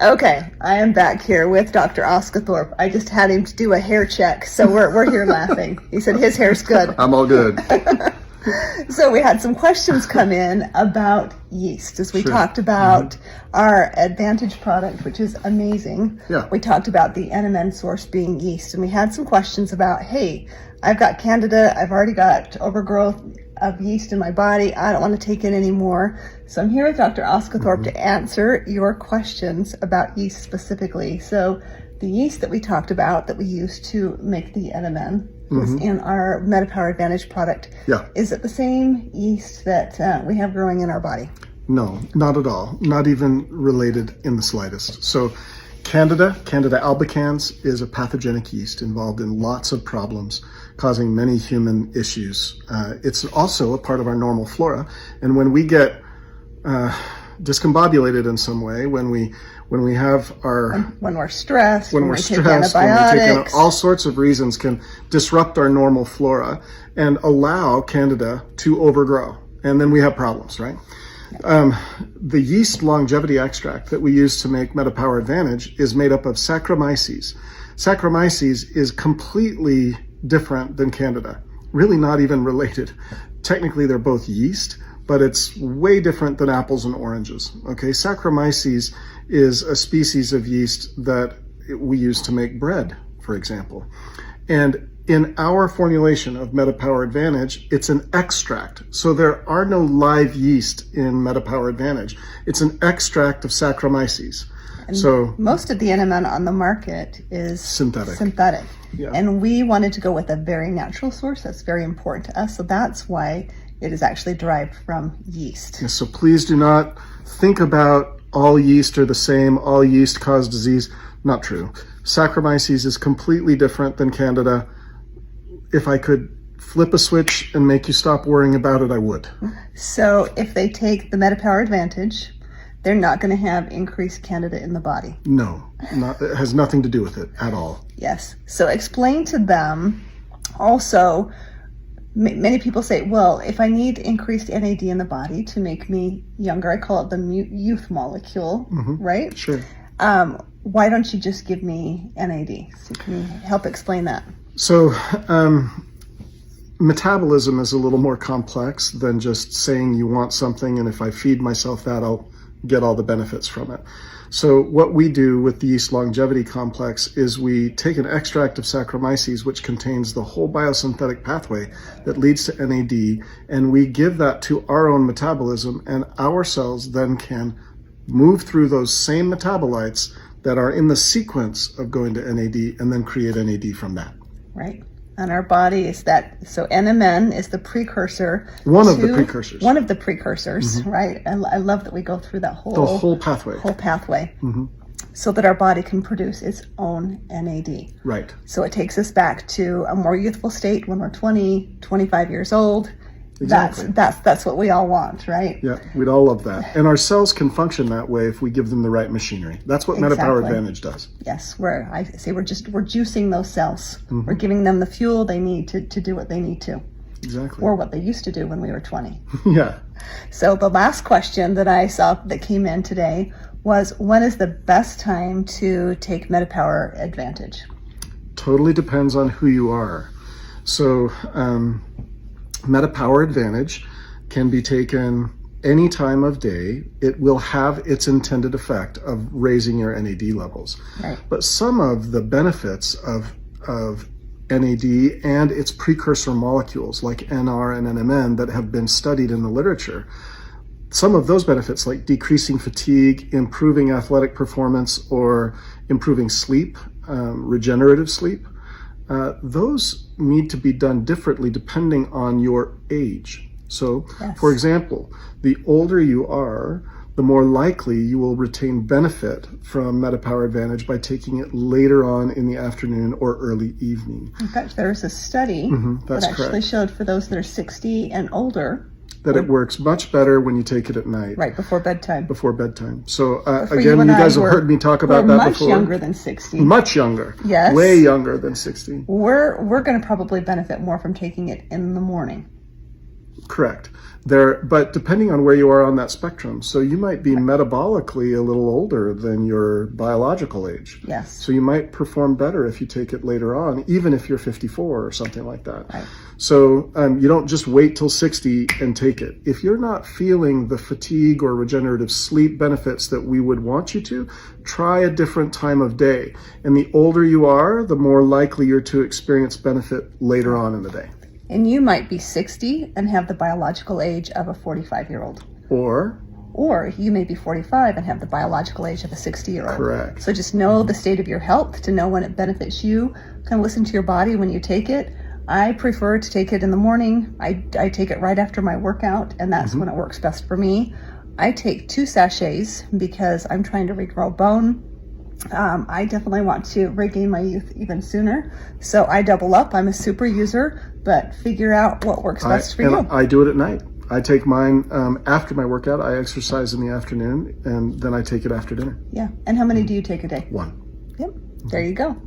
Okay, I am back here with Dr. Oscathorpe. I just had him to do a hair check, so we're here laughing. He said his hair's good. I'm all good. So we had some questions come in about yeast as we Sure. talked about our Advantage product, which is amazing. Yeah. We talked about the NMN source being yeast, and we had some questions about, hey, I've got candida, I've already got overgrowth of yeast in my body, I don't want to take it anymore. So I'm here with Dr. Oscathorpe to answer your questions about yeast specifically. So the yeast that we talked about that we use to make the NMN is in our MetaPWR Advantage product. Yeah. Is it the same yeast that we have growing in our body? No, not at all. Not even related in the slightest. So Candida albicans is a pathogenic yeast involved in lots of problems, causing many human issues. It's also a part of our normal flora. And when we get discombobulated in some way, when we have our When we're stressed, when when we're we take stressed, when we take antibiotics. all sorts of reasons can disrupt our normal flora and allow Candida to overgrow. And then we have problems, right? The yeast longevity extract that we use to make MetaPWR Advantage is made up of Saccharomyces. Saccharomyces is completely different than Candida, really not even related. Technically, they're both yeast, but it's way different than apples and oranges. Okay, Saccharomyces is a species of yeast that we use to make bread, for example. And in our formulation of MetaPWR Advantage, it's an extract. So there are no live yeast in MetaPWR Advantage. It's an extract of Saccharomyces. And so most of the NMN on the market is synthetic. Yeah. And we wanted to go with a very natural source. That's very important to us. So that's why it is actually derived from yeast. So please do not think about all yeast are the same, all yeast cause disease. Not true. Saccharomyces is completely different than Candida. If I could flip a switch and make you stop worrying about it, I would. So if they take the MetaPWR Advantage, they're not going to have increased Candida in the body. No, it has nothing to do with it at all. Yes. So explain to them also, many people say, well, if I need increased NAD in the body to make me younger, I call it the youth molecule, right? Sure. Why don't you just give me NAD? So can you help explain that? So metabolism is a little more complex than just saying you want something, and if I feed myself that, I'll get all the benefits from it. So what we do with the yeast longevity complex is we take an extract of Saccharomyces, which contains the whole biosynthetic pathway that leads to NAD, and we give that to our own metabolism, and our cells then can move through those same metabolites that are in the sequence of going to NAD and then create NAD from that. Right. And our body is that, so NMN is the precursor. One of the precursors, right? And I love that we go through that the whole pathway. So that our body can produce its own NAD. Right. So it takes us back to a more youthful state when we're 20, 25 years old. Exactly. That's what we all want, right? Yeah, we'd all love that. And our cells can function that way if we give them the right machinery. That's what MetaPWR Advantage does. Yes, we're juicing those cells. We're giving them the fuel they need to do what they need to. Exactly. Or what they used to do when we were 20. Yeah. So the last question that I saw that came in today was, when is the best time to take MetaPWR Advantage? Totally depends on who you are. So MetaPWR Advantage can be taken any time of day. It will have its intended effect of raising your NAD levels. Right. But some of the benefits of NAD and its precursor molecules like NR and NMN that have been studied in the literature, some of those benefits like decreasing fatigue, improving athletic performance, or improving sleep, regenerative sleep, those need to be done differently depending on your age. So, for example, the older you are, the more likely you will retain benefit from MetaPWR Advantage by taking it later on in the afternoon or early evening. In fact, there's a study that actually showed for those that are 60 and older that it works much better when you take it at night. Right, before bedtime. Before bedtime. So again, you guys have heard me talk about that before. Much younger than 60. Much younger. Yes. Way younger than 60. We're going to probably benefit more from taking it in the morning. Correct. But depending on where you are on that spectrum, so you might be metabolically a little older than your biological age. Yes. So you might perform better if you take it later on, even if you're 54 or something like that. Right. So you don't just wait till 60 and take it. If you're not feeling the fatigue or regenerative sleep benefits that we would want you to, try a different time of day. And the older you are, the more likely you're to experience benefit later on in the day. And you might be 60 and have the biological age of a 45-year-old. Or you may be 45 and have the biological age of a 60-year-old. Correct. So just know the state of your health to know when it benefits you. Kind of listen to your body when you take it. I prefer to take it in the morning. I take it right after my workout, and that's when it works best for me. I take 2 sachets because I'm trying to regrow bone. I definitely want to regain my youth even sooner. So I double up. I'm a super user, but figure out what works best for you. I do it at night. I take mine after my workout. I exercise in the afternoon, and then I take it after dinner. Yeah. And how many do you take a day? 1. Yep. There you go.